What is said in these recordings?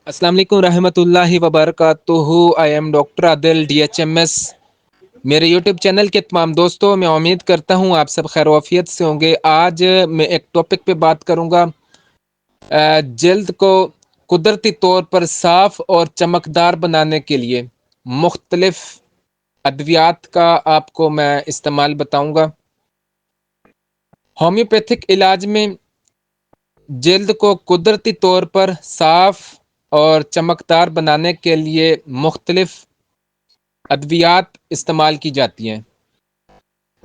السلام علیکم رحمۃ اللہ وبرکاتہ. I am doctor Adil DHMS. میرے یوٹیوب چینل کے تمام دوستوں میں امید کرتا ہوں آپ سب خیر وفیت سے ہوں گے. آج میں ایک ٹاپک پہ بات کروں گا. جلد کو قدرتی طور پر صاف اور چمکدار بنانے کے لیے مختلف ادویات کا آپ کو میں استعمال بتاؤں گا. ہومیوپیتھک علاج میں جلد کو قدرتی طور پر صاف اور چمکدار بنانے کے لیے مختلف ادویات استعمال کی جاتی ہیں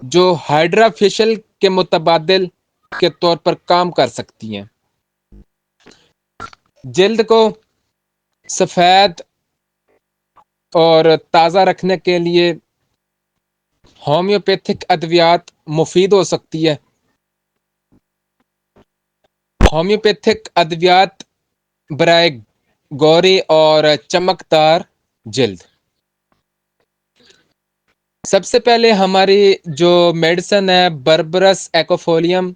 جو ہائیڈرا فیشل کے متبادل کے طور پر کام کر سکتی ہیں. جلد کو سفید اور تازہ رکھنے کے لیے ہومیوپیتھک ادویات مفید ہو سکتی ہے. ہومیوپیتھک ادویات برائے گوری اور چمکدار جلد. سب سے پہلے ہماری جو میڈیسن ہے بربرس ایکوفولیم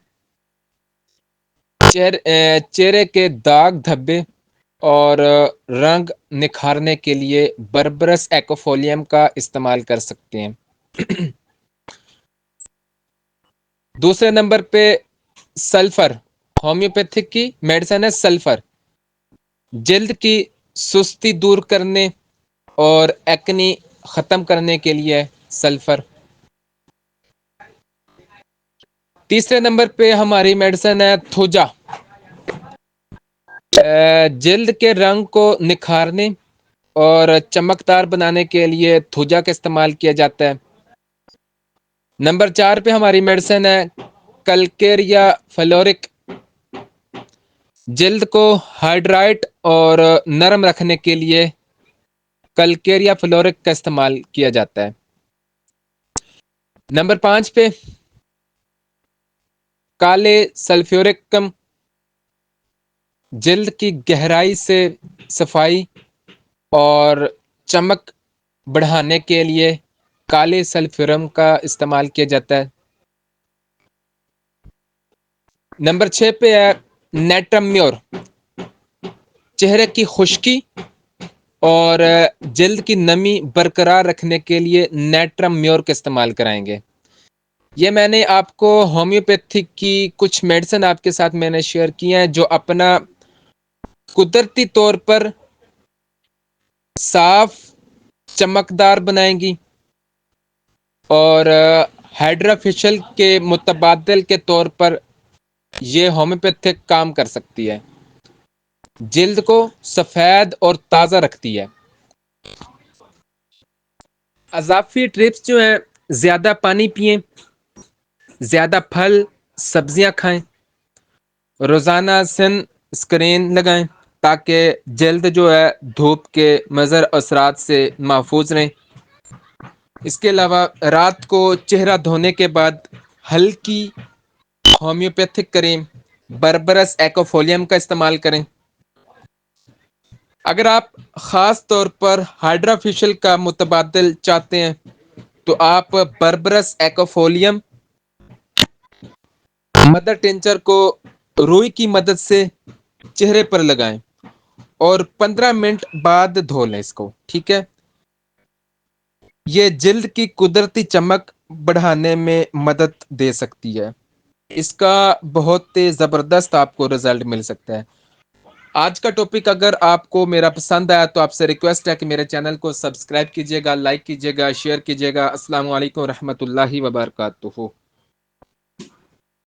چہرے کے داغ دھبے اور رنگ نکھارنے کے لیے بربرس ایکوفولیم کا استعمال کر سکتے ہیں. دوسرے نمبر پہ سلفر. ہومیوپیتھک کی میڈیسن ہے سلفر. جلد کی سستی دور کرنے اور ایکنی ختم کرنے کے لیے سلفر. تیسرے نمبر پہ ہماری میڈیسن ہے تھوجا. جلد کے رنگ کو نکھارنے اور چمکدار بنانے کے لیے تھوجا کا استعمال کیا جاتا ہے. نمبر 4 پہ ہماری میڈیسن ہے کلکیریا فلورک. جلد کو ہائیڈرائٹ اور نرم رکھنے کے لیے کلکیریا فلورک کا استعمال کیا جاتا ہے. نمبر 5 پہ کالے سلفیورکم. جلد کی گہرائی سے صفائی اور چمک بڑھانے کے لیے کالے سلفیورم کا استعمال کیا جاتا ہے. نمبر 6 پہ ہے نیٹرم میور. چہرے کی خشکی اور جلد کی نمی برقرار رکھنے کے لیے نیٹرم میور کا استعمال کرائیں گے. یہ میں نے آپ کو ہومیوپیتھک کی کچھ میڈیسن آپ کے ساتھ میں نے شیئر کی ہیں جو اپنا قدرتی طور پر صاف چمکدار بنائیں گی اور ہائیڈرا فیشل کے متبادل کے طور پر یہ ہومیوپیتھک کام کر سکتی ہے. جلد کو سفید اور تازہ رکھتی ہے. اضافی ٹرپس جو ہیں زیادہ پانی پئیں، زیادہ پھل سبزیاں کھائیں، روزانہ سن اسکرین لگائیں تاکہ جلد جو ہے دھوپ کے مضر اثرات سے محفوظ رہیں. اس کے علاوہ رات کو چہرہ دھونے کے بعد ہلکی ہومیوپیتھک کریم بربرس ایکوفولیم کا استعمال کریں. اگر آپ خاص طور پر ہائیڈرا فیشل کا متبادل چاہتے ہیں تو آپ بربرس ایکوفولیم مدر ٹینچر کو روئی کی مدد سے چہرے پر لگائیں اور 15 منٹ بعد دھو لیں اس کو. ٹھیک ہے. یہ جلد کی قدرتی چمک بڑھانے میں مدد دے سکتی ہے. اس کا بہت زبردست آپ کو رزلٹ مل سکتا ہے. آج کا ٹاپک اگر آپ کو میرا پسند آیا تو آپ سے ریکویسٹ ہے کہ میرے چینل کو سبسکرائب کیجیے گا، لائک کیجیے گا، شیئر کیجیے گا. السلام علیکم رحمۃ اللہ وبرکاتہ.